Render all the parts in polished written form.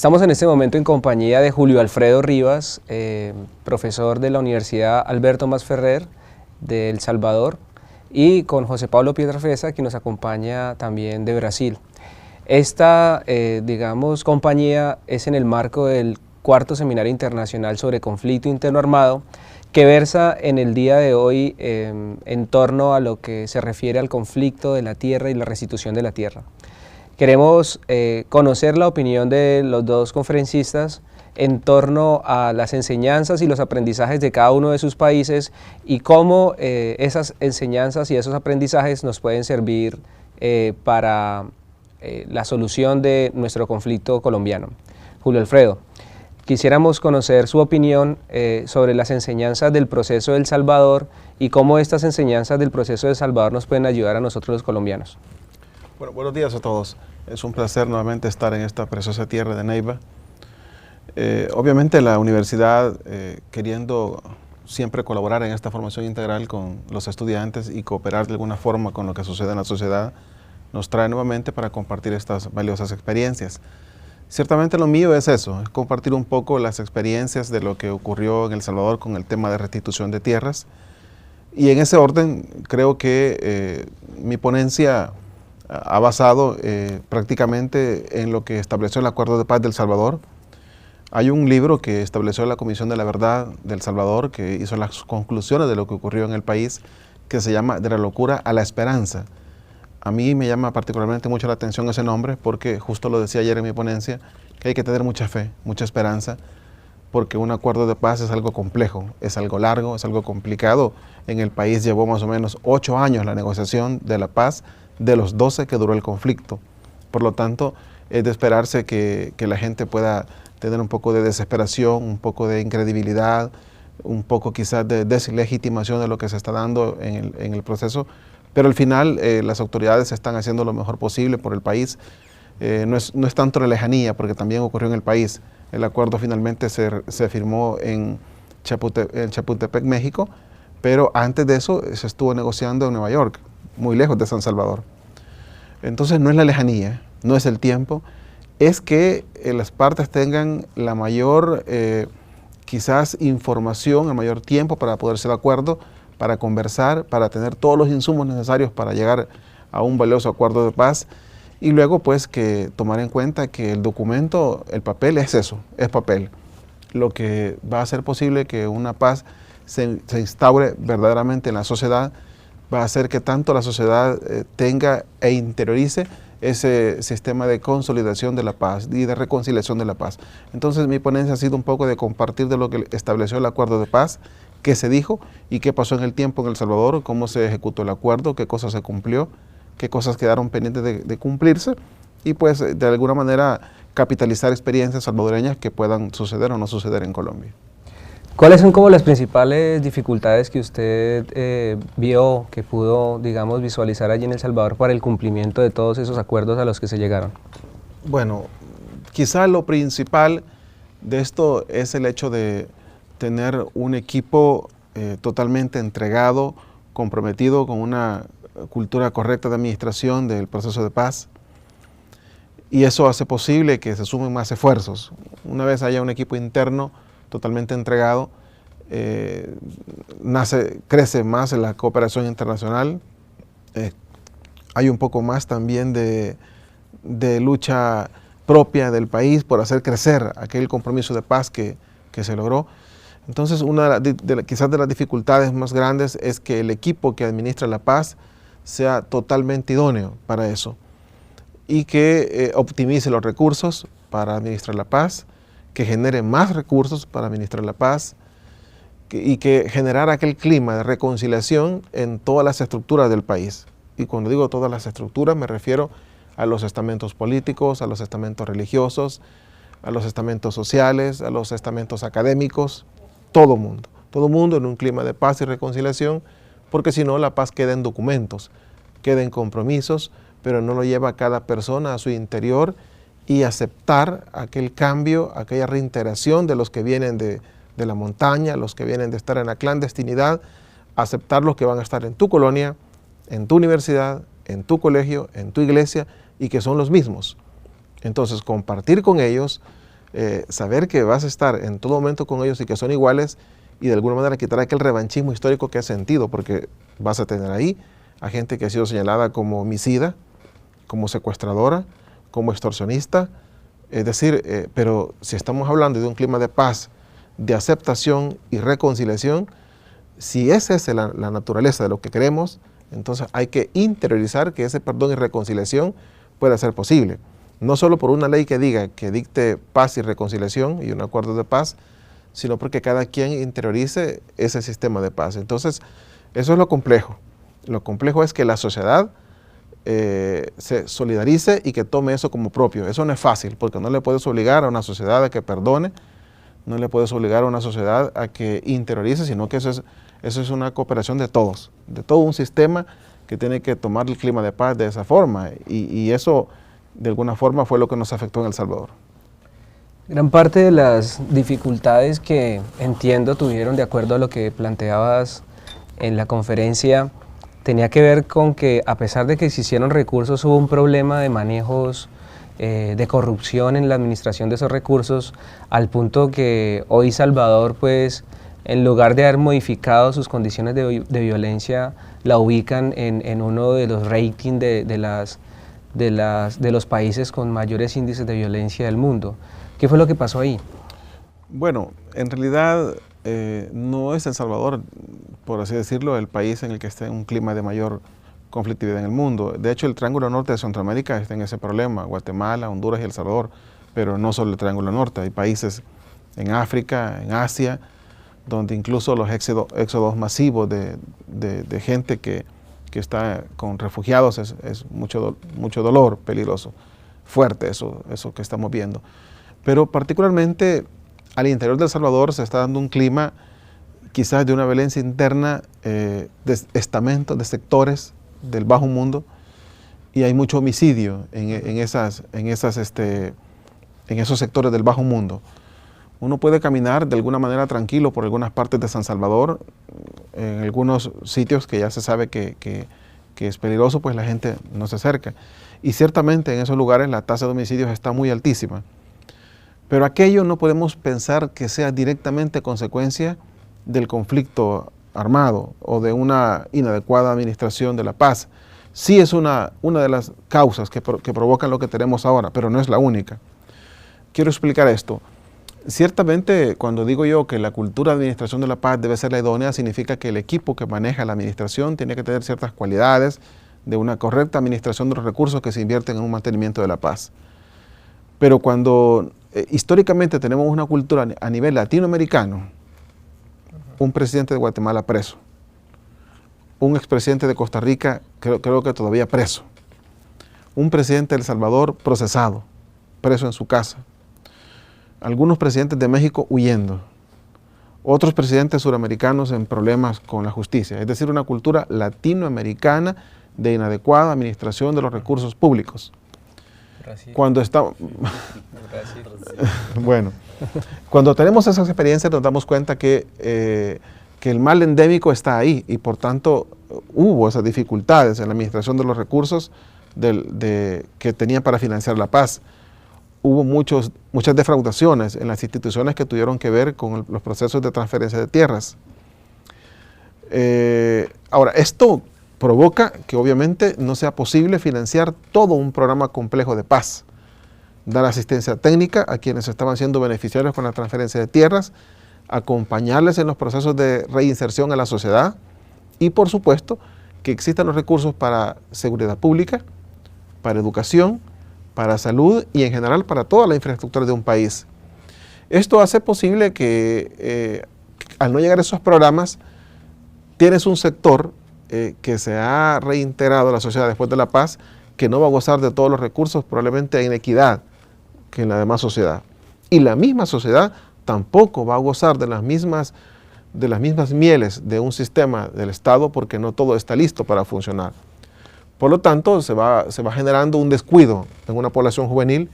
Estamos en este momento en compañía de Julio Alfredo Rivas, profesor de la Universidad Alberto Masferrer de El Salvador, y con José Pablo Pietrafesa, que nos acompaña también de Brasil. Esta, compañía es en el marco del cuarto Seminario Internacional sobre Conflicto Interno Armado, que versa en el día de hoy en torno a lo que se refiere al conflicto de la tierra y la restitución de la tierra. Queremos conocer la opinión de los dos conferencistas en torno a las enseñanzas y los aprendizajes de cada uno de sus países y cómo esas enseñanzas y esos aprendizajes nos pueden servir para la solución de nuestro conflicto colombiano. Julio Alfredo, quisiéramos conocer su opinión sobre las enseñanzas del proceso de El Salvador y cómo estas enseñanzas del proceso de El Salvador nos pueden ayudar a nosotros los colombianos. Bueno, buenos días a todos. Es un placer nuevamente estar en esta preciosa tierra de Neiva. Obviamente la universidad, queriendo siempre colaborar en esta formación integral con los estudiantes y cooperar de alguna forma con lo que sucede en la sociedad, nos trae nuevamente para compartir estas valiosas experiencias. Ciertamente lo mío es eso, es compartir un poco las experiencias de lo que ocurrió en El Salvador con el tema de restitución de tierras. Y en ese orden creo que mi ponencia ha basado prácticamente en lo que estableció el Acuerdo de Paz de El Salvador. Hay un libro que estableció la Comisión de la Verdad de El Salvador, que hizo las conclusiones de lo que ocurrió en el país, que se llama De la locura a la esperanza. A mí me llama particularmente mucho la atención ese nombre, porque justo lo decía ayer en mi ponencia, que hay que tener mucha fe, mucha esperanza, porque un acuerdo de paz es algo complejo, es algo largo, es algo complicado. En el país llevó más o menos 8 años la negociación de la paz, de los 12 que duró el conflicto. Por lo tanto, es de esperarse que la gente pueda tener un poco de desesperación, un poco de incredibilidad, un poco quizás de deslegitimación de lo que se está dando en el proceso, pero al final las autoridades están haciendo lo mejor posible por el país. No es tanto la lejanía, porque también ocurrió en el país. El acuerdo finalmente se firmó en Chapultepec, México, pero antes de eso se estuvo negociando en Nueva York, muy lejos de San Salvador. Entonces no es la lejanía, no es el tiempo, es que las partes tengan la mayor quizás información, el mayor tiempo para poderse de acuerdo, para conversar, para tener todos los insumos necesarios para llegar a un valioso acuerdo de paz, y luego pues que tomar en cuenta que el documento, el papel es eso, es papel. Lo que va a hacer posible que una paz se instaure verdaderamente en la sociedad, va a hacer que tanto la sociedad tenga e interiorice ese sistema de consolidación de la paz y de reconciliación de la paz. Entonces mi ponencia ha sido un poco de compartir de lo que estableció el acuerdo de paz, qué se dijo y qué pasó en el tiempo en El Salvador, cómo se ejecutó el acuerdo, qué cosas se cumplió, qué cosas quedaron pendientes de cumplirse, y pues de alguna manera capitalizar experiencias salvadoreñas que puedan suceder o no suceder en Colombia. ¿Cuáles son como las principales dificultades que usted vio, que pudo, digamos, visualizar allí en El Salvador para el cumplimiento de todos esos acuerdos a los que se llegaron? Bueno, quizá lo principal de esto es el hecho de tener un equipo totalmente entregado, comprometido con una cultura correcta de administración del proceso de paz, y eso hace posible que se sumen más esfuerzos. Una vez haya un equipo interno totalmente entregado, crece más la cooperación internacional, hay un poco más también de lucha propia del país por hacer crecer aquel compromiso de paz que se logró. Entonces, quizás de las dificultades más grandes es que el equipo que administra la paz sea totalmente idóneo para eso y que optimice los recursos para administrar la paz, que genere más recursos para administrar la paz y que generar aquel clima de reconciliación en todas las estructuras del país. Y cuando digo todas las estructuras me refiero a los estamentos políticos, a los estamentos religiosos, a los estamentos sociales, a los estamentos académicos, todo mundo en un clima de paz y reconciliación, porque si no la paz queda en documentos, queda en compromisos, pero no lo lleva cada persona a su interior y aceptar aquel cambio, aquella reintegración de los que vienen de la montaña, los que vienen de estar en la clandestinidad, aceptar los que van a estar en tu colonia, en tu universidad, en tu colegio, en tu iglesia, y que son los mismos. Entonces, compartir con ellos, saber que vas a estar en todo momento con ellos y que son iguales, y de alguna manera quitar aquel revanchismo histórico que has sentido, porque vas a tener ahí a gente que ha sido señalada como homicida, como secuestradora, como extorsionista. Es decir, pero si estamos hablando de un clima de paz, de aceptación y reconciliación, si esa es la naturaleza de lo que queremos, entonces hay que interiorizar que ese perdón y reconciliación pueda ser posible. No solo por una ley que diga, que dicte paz y reconciliación y un acuerdo de paz, sino porque cada quien interiorice ese sistema de paz. Entonces, eso es lo complejo. Lo complejo es que la sociedad se solidarice y que tome eso como propio. Eso no es fácil, porque no le puedes obligar a una sociedad a que perdone, no le puedes obligar a una sociedad a que interiorice, sino que eso es una cooperación de todos, de todo un sistema que tiene que tomar el clima de paz de esa forma. Y eso, de alguna forma, fue lo que nos afectó en El Salvador. Gran parte de las dificultades que entiendo tuvieron, de acuerdo a lo que planteabas en la conferencia, tenía que ver con que, a pesar de que se hicieron recursos, hubo un problema de manejos de corrupción en la administración de esos recursos, al punto que hoy Salvador, pues, en lugar de haber modificado sus condiciones de violencia, la ubican en uno de los ratings de los países con mayores índices de violencia del mundo. ¿Qué fue lo que pasó ahí? Bueno, en realidad no es El Salvador, por así decirlo, el país en el que está en un clima de mayor conflictividad en el mundo. De hecho, el Triángulo Norte de Centroamérica está en ese problema, Guatemala, Honduras y El Salvador, pero no solo el Triángulo Norte, hay países en África, en Asia, donde incluso los éxodos masivos de gente que está con refugiados es mucho dolor, peligroso, fuerte eso que estamos viendo. Pero particularmente al interior de El Salvador se está dando un clima quizás de una violencia interna de estamentos, de sectores del bajo mundo, y hay mucho homicidio en esos sectores del bajo mundo. Uno puede caminar de alguna manera tranquilo por algunas partes de San Salvador, en algunos sitios que ya se sabe que es peligroso, pues la gente no se acerca. Y ciertamente en esos lugares la tasa de homicidios está muy altísima. Pero aquello no podemos pensar que sea directamente consecuencia del conflicto armado o de una inadecuada administración de la paz. Sí es una de las causas que provocan lo que tenemos ahora, pero no es la única. Quiero explicar esto. Ciertamente, cuando digo yo que la cultura de administración de la paz debe ser la idónea, significa que el equipo que maneja la administración tiene que tener ciertas cualidades de una correcta administración de los recursos que se invierten en un mantenimiento de la paz. Pero cuando históricamente tenemos una cultura a nivel latinoamericano, un presidente de Guatemala preso, un expresidente de Costa Rica creo que todavía preso, un presidente de El Salvador procesado, preso en su casa, algunos presidentes de México huyendo, otros presidentes suramericanos en problemas con la justicia, es decir, una cultura latinoamericana de inadecuada administración de los recursos públicos. Brasil. Bueno, cuando tenemos esas experiencias nos damos cuenta que el mal endémico está ahí y por tanto hubo esas dificultades en la administración de los recursos que tenían para financiar la paz. Hubo muchas defraudaciones en las instituciones que tuvieron que ver con los procesos de transferencia de tierras. Ahora, esto provoca que obviamente no sea posible financiar todo un programa complejo de paz, dar asistencia técnica a quienes estaban siendo beneficiarios con la transferencia de tierras, acompañarles en los procesos de reinserción a la sociedad y, por supuesto, que existan los recursos para seguridad pública, para educación, para salud y en general para toda la infraestructura de un país. Esto hace posible que al no llegar a esos programas, tienes un sector que se ha reintegrado a la sociedad después de la paz, que no va a gozar de todos los recursos, probablemente en equidad que en la demás sociedad. Y la misma sociedad tampoco va a gozar de las mismas mieles de un sistema del Estado, porque no todo está listo para funcionar. Por lo tanto, se va generando un descuido en una población juvenil,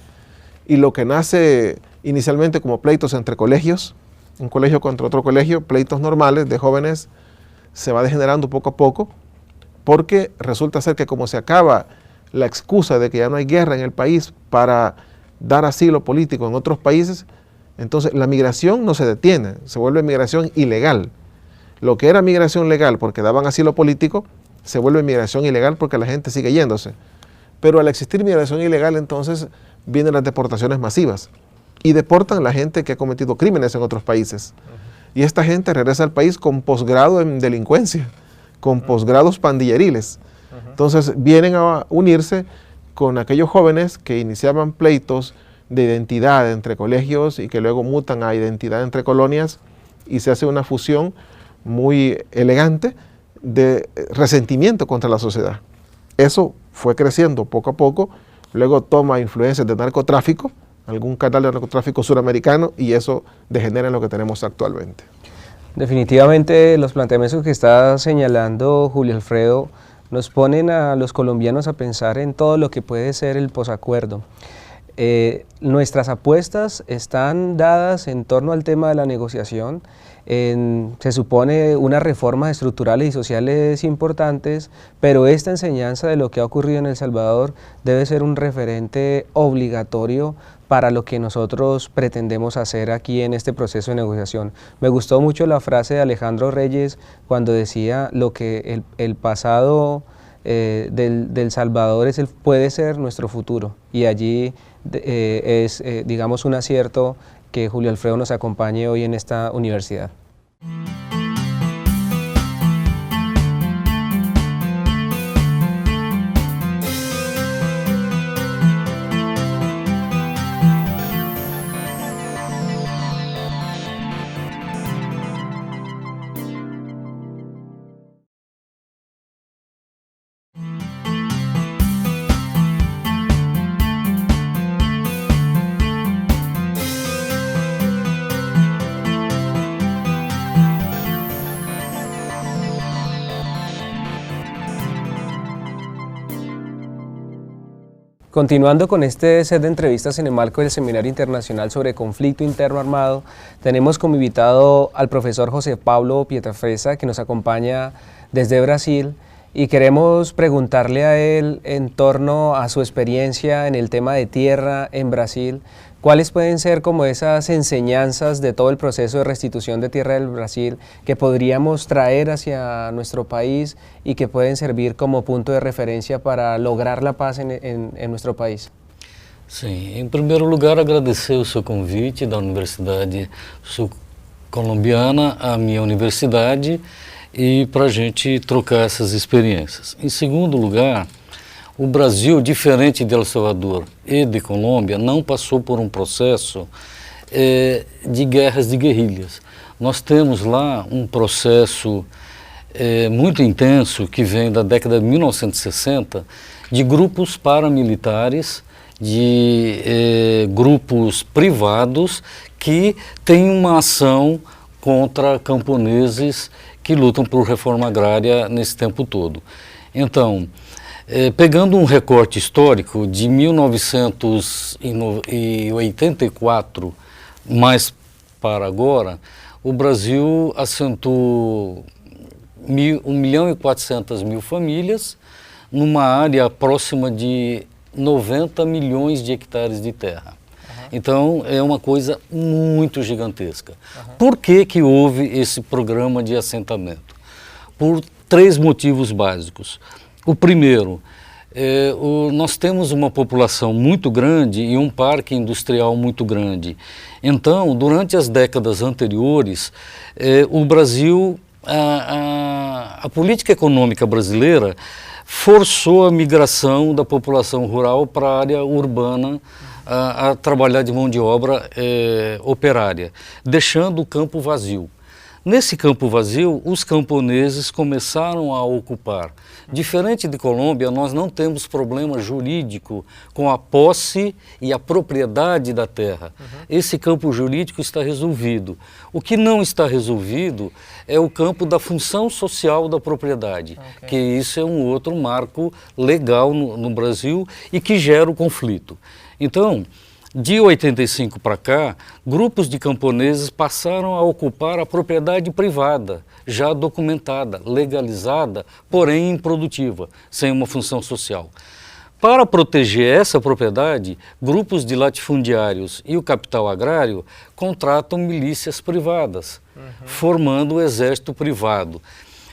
y lo que nace inicialmente como pleitos entre colegios, un colegio contra otro colegio, pleitos normales de jóvenes, se va degenerando poco a poco, porque resulta ser que como se acaba la excusa de que ya no hay guerra en el país para dar asilo político en otros países, entonces la migración no se detiene, se vuelve migración ilegal. Lo que era migración legal porque daban asilo político, se vuelve migración ilegal porque la gente sigue yéndose. Pero al existir migración ilegal, entonces vienen las deportaciones masivas y deportan a la gente que ha cometido crímenes en otros países. Y esta gente regresa al país con posgrado en delincuencia, con posgrados pandilleriles. Entonces vienen a unirse con aquellos jóvenes que iniciaban pleitos de identidad entre colegios y que luego mutan a identidad entre colonias y se hace una fusión muy elegante de resentimiento contra la sociedad. Eso fue creciendo poco a poco, luego toma influencias de narcotráfico, algún canal de narcotráfico suramericano, y eso degenera en lo que tenemos actualmente. Definitivamente los planteamientos que está señalando Julio Alfredo nos ponen a los colombianos a pensar en todo lo que puede ser el posacuerdo. Nuestras apuestas están dadas en torno al tema de la negociación. Se supone unas reformas estructurales y sociales importantes, pero esta enseñanza de lo que ha ocurrido en El Salvador debe ser un referente obligatorio para lo que nosotros pretendemos hacer aquí en este proceso de negociación. Me gustó mucho la frase de Alejandro Reyes cuando decía lo que el pasado del Salvador puede ser nuestro futuro, y allí es, digamos, un acierto que Julio Alfredo nos acompañe hoy en esta universidad. Continuando con este set de entrevistas en el marco del Seminario Internacional sobre Conflicto Interno Armado, tenemos como invitado al profesor José Pablo Pietrafesa, que nos acompaña desde Brasil, y queremos preguntarle a él en torno a su experiencia en el tema de tierra en Brasil. ¿Cuáles pueden ser como esas enseñanzas de todo el proceso de restitución de tierra del Brasil que podríamos traer hacia nuestro país y que pueden servir como punto de referencia para lograr la paz en nuestro país? Sim, em primeiro lugar agradecer o seu convite da Universidade Sul-Colombiana à minha universidade e para a gente trocar essas experiências. Em segundo lugar, o Brasil, diferente de El Salvador e de Colômbia, não passou por um processo de guerras de guerrilhas. Nós temos lá um processo muito intenso que vem da década de 1960 de grupos paramilitares, de grupos privados que têm uma ação contra camponeses que lutam por reforma agrária nesse tempo todo. Então, pegando um recorte histórico de 1984 mais para agora, o Brasil assentou 1.400.000 famílias numa área próxima de 90 milhões de hectares de terra. Então é uma coisa muito gigantesca. Por que que houve esse programa de assentamento? Por três motivos básicos. O primeiro, nós temos uma população muito grande e um parque industrial muito grande. Então, durante as décadas anteriores, o Brasil, a política econômica brasileira forçou a migração da população rural para a área urbana a trabalhar de mão de obra operária, deixando o campo vazio. Nesse campo vazio, os camponeses começaram a ocupar. Diferente de Colômbia, nós não temos problema jurídico com a posse e a propriedade da terra. Esse campo jurídico está resolvido. O que não está resolvido é o campo da função social da propriedade, que isso é um outro marco legal no Brasil e que gera o conflito. Então, de 85 para cá, grupos de camponeses passaram a ocupar a propriedade privada, já documentada, legalizada, porém improdutiva, sem uma função social. Para proteger essa propriedade, grupos de latifundiários e o capital agrário contratam milícias privadas, formando o exército privado.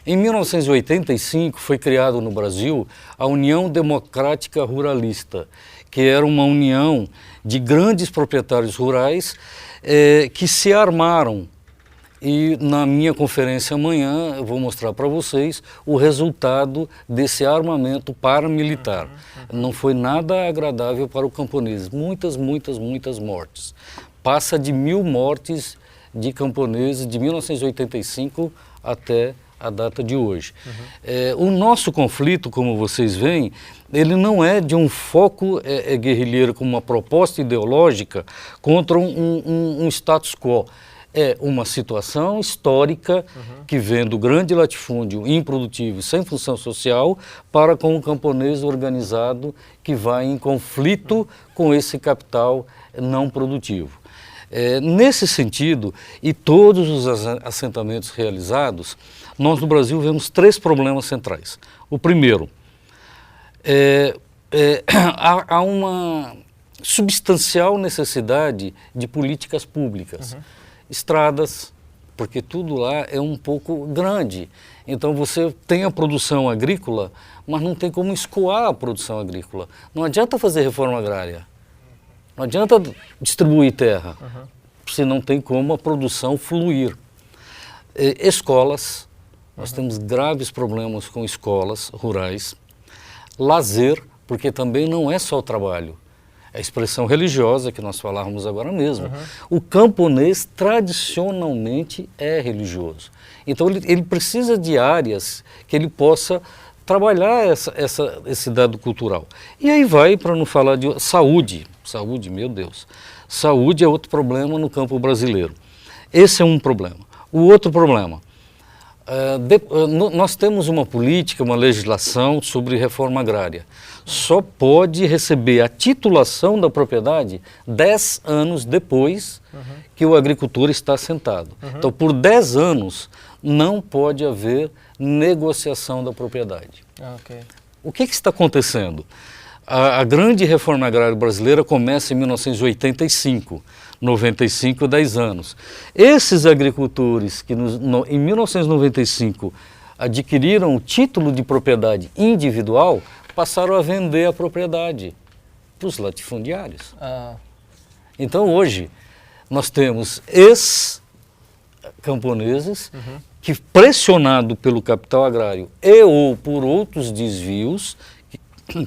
Em 1985 foi criado no Brasil a União Democrática Ruralista, que era uma união de grandes proprietários rurais que se armaram. E na minha conferência amanhã eu vou mostrar para vocês o resultado desse armamento paramilitar. Não foi nada agradável para o camponês. Muitas mortes. Passa de 1000 mortes de camponeses de 1985 até a data de hoje. O nosso conflito, como vocês veem, ele não é de um foco guerrilheiro com uma proposta ideológica contra um status quo. É uma situação histórica que vem do grande latifúndio improdutivo sem função social para com um camponês organizado que vai em conflito com esse capital não produtivo. Nesse sentido, e todos os assentamentos realizados, nós no Brasil vemos 3 problemas centrais. O primeiro, há uma substancial necessidade de políticas públicas. Estradas, porque tudo lá é um pouco grande. Então você tem a produção agrícola, mas não tem como escoar a produção agrícola. Não adianta fazer reforma agrária, não adianta distribuir terra, se não tem como a produção fluir. Escolas, nós temos graves problemas com escolas rurais. Lazer, porque também não é só o trabalho. A expressão religiosa que nós falávamos agora mesmo. O camponês tradicionalmente é religioso. Então ele precisa de áreas que ele possa trabalhar esse dado cultural. E aí vai, para não falar de saúde. Saúde, meu Deus. Saúde é outro problema no campo brasileiro. Esse é um problema. O outro problema, nós temos uma política, uma legislação sobre reforma agrária. Só pode receber a titulação da propriedade 10 anos depois que o agricultor está assentado. Então, por 10 anos, não pode haver negociação da propriedade. O que está acontecendo? A grande reforma agrária brasileira começa em 1985, 95, 10 anos. Esses agricultores que em 1995 adquiriram o título de propriedade individual, passaram a vender a propriedade para os latifundiários. Então hoje nós temos ex-camponeses que, pressionado pelo capital agrário e ou por outros desvios,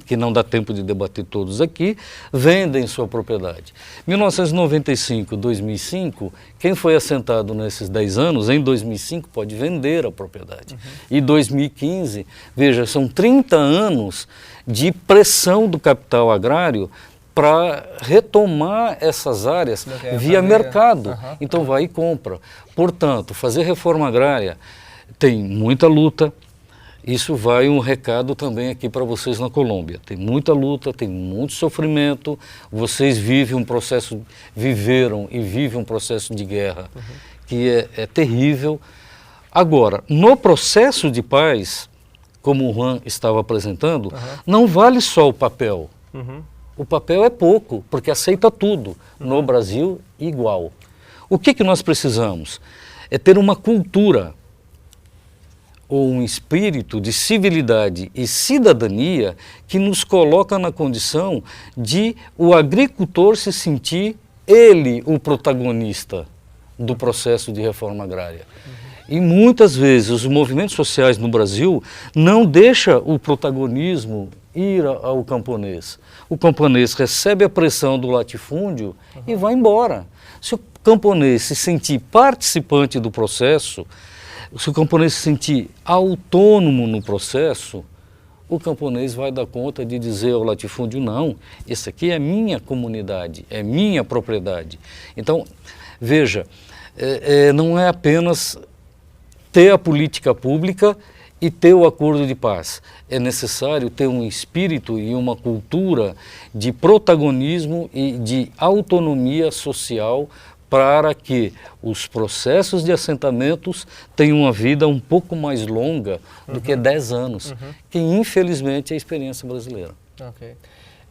que não dá tempo de debater todos aqui, vendem sua propriedade. 1995, 2005, quem foi assentado nesses 10 anos, em 2005 pode vender a propriedade. E 2015, veja, são 30 anos de pressão do capital agrário para retomar essas áreas via mercado. Então vai e compra. Portanto, fazer reforma agrária tem muita luta. Isso vai um recado também aqui para vocês na Colômbia. Tem muita luta, tem muito sofrimento. Vocês viveram e vivem um processo de guerra que é terrível. Agora, no processo de paz, como o Juan estava apresentando, não vale só o papel. O papel é pouco, porque aceita tudo. No Brasil, igual. O que nós precisamos? É ter uma cultura ou um espírito de civilidade e cidadania que nos coloca na condição de o agricultor se sentir ele o protagonista do processo de reforma agrária. E muitas vezes os movimentos sociais no Brasil não deixam o protagonismo ir ao camponês. O camponês recebe a pressão do latifúndio e vai embora. Se o camponês se sentir participante do processo, se o camponês se sentir autônomo no processo, o camponês vai dar conta de dizer ao latifúndio, não, esse aqui é minha comunidade, é minha propriedade. Então, veja, não é apenas ter a política pública e ter o acordo de paz. É necessário ter um espírito e uma cultura de protagonismo e de autonomia social para que os processos de assentamentos tenham uma vida um pouco mais longa do que 10 anos, que infelizmente é a experiência brasileira. Okay.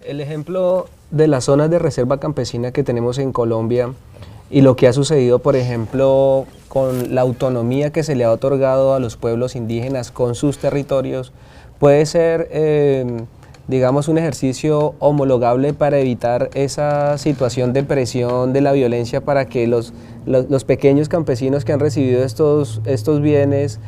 El ejemplo de las zonas de reserva campesina que tenemos en Colombia y lo que ha sucedido, por ejemplo, con la autonomía que se le ha otorgado a los pueblos indígenas con sus territorios, puede ser, digamos, un ejercicio homologable para evitar esa situación de presión de la violencia para que los pequeños campesinos que han recibido estos bienes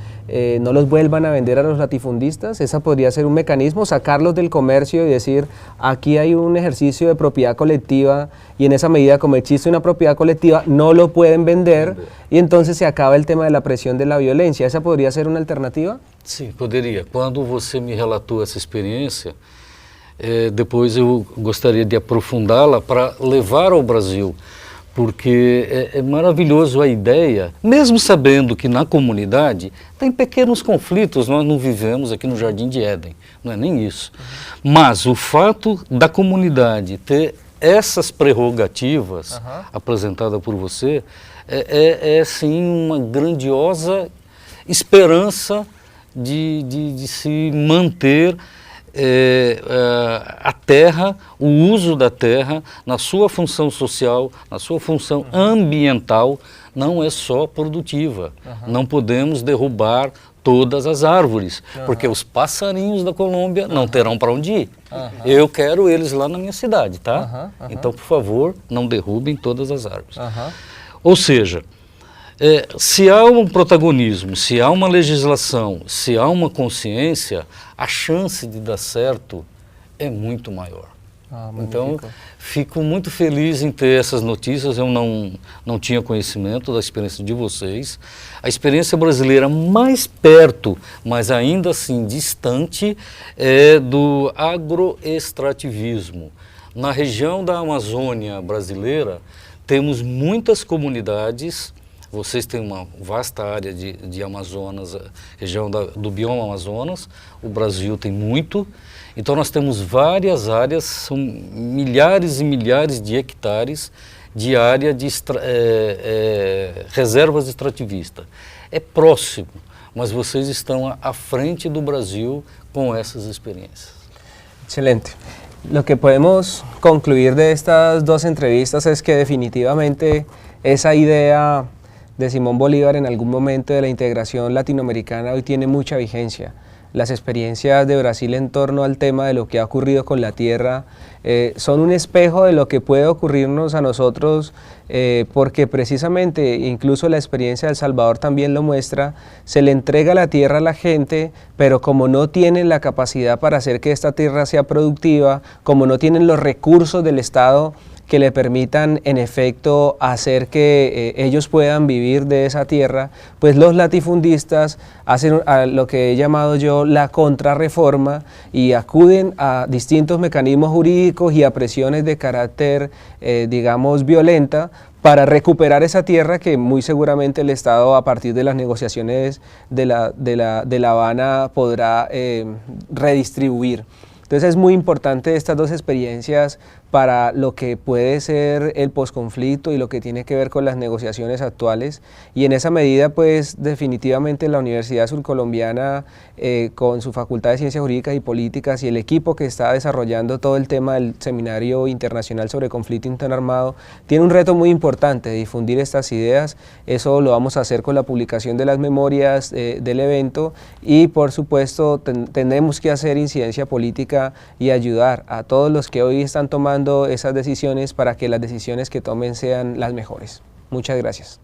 no los vuelvan a vender a los latifundistas. Esa podría ser un mecanismo, sacarlos del comercio y decir, aquí hay un ejercicio de propiedad colectiva y en esa medida, como existe una propiedad colectiva, no lo pueden vender y entonces se acaba el tema de la presión de la violencia. ¿Esa podría ser una alternativa? Sim, poderia. Quando você me relatou essa experiência, depois eu gostaria de aprofundá-la para levar ao Brasil, porque é maravilhoso a ideia, mesmo sabendo que na comunidade tem pequenos conflitos, nós não vivemos aqui no Jardim de Éden, não é nem isso. Mas o fato da comunidade ter essas prerrogativas apresentadas por você é sim uma grandiosa esperança de se manter a terra, o uso da terra, na sua função social, na sua função ambiental, não é só produtiva. Não podemos derrubar todas as árvores, porque os passarinhos da Colômbia não terão para onde ir. Eu quero eles lá na minha cidade, tá? Então, por favor, não derrubem todas as árvores. Ou seja, se há um protagonismo, se há uma legislação, se há uma consciência, a chance de dar certo é muito maior. Então, fico muito feliz em ter essas notícias, eu não tinha conhecimento da experiência de vocês. A experiência brasileira mais perto, mas ainda assim distante, é do agroextrativismo. Na região da Amazônia brasileira, temos muitas comunidades. Vocês têm uma vasta área de Amazonas, região do bioma Amazonas, o Brasil tem muito, então nós temos várias áreas, são milhares e milhares de hectares de área de reservas extrativistas. É próximo, mas vocês estão à frente do Brasil com essas experiências. Excelente. Lo que podemos concluir de estas dos entrevistas es que definitivamente esa idea de Simón Bolívar en algún momento de la integración latinoamericana hoy tiene mucha vigencia. Las experiencias de Brasil en torno al tema de lo que ha ocurrido con la tierra son un espejo de lo que puede ocurrirnos a nosotros porque precisamente incluso la experiencia de El Salvador también lo muestra, se le entrega la tierra a la gente, pero como no tienen la capacidad para hacer que esta tierra sea productiva, como no tienen los recursos del Estado que le permitan en efecto hacer que ellos puedan vivir de esa tierra, pues los latifundistas hacen lo que he llamado yo la contrarreforma y acuden a distintos mecanismos jurídicos y a presiones de carácter, digamos, violenta para recuperar esa tierra que muy seguramente el Estado a partir de las negociaciones de La Habana podrá redistribuir. Entonces es muy importante estas dos experiencias para lo que puede ser el posconflicto y lo que tiene que ver con las negociaciones actuales y en esa medida pues definitivamente la Universidad Surcolombiana con su Facultad de Ciencias Jurídicas y Políticas y el equipo que está desarrollando todo el tema del Seminario Internacional sobre Conflicto Interarmado tiene un reto muy importante de difundir estas ideas. Eso lo vamos a hacer con la publicación de las memorias del evento y por supuesto tenemos que hacer incidencia política y ayudar a todos los que hoy están tomando esas decisiones para que las decisiones que tomen sean las mejores. Muchas gracias.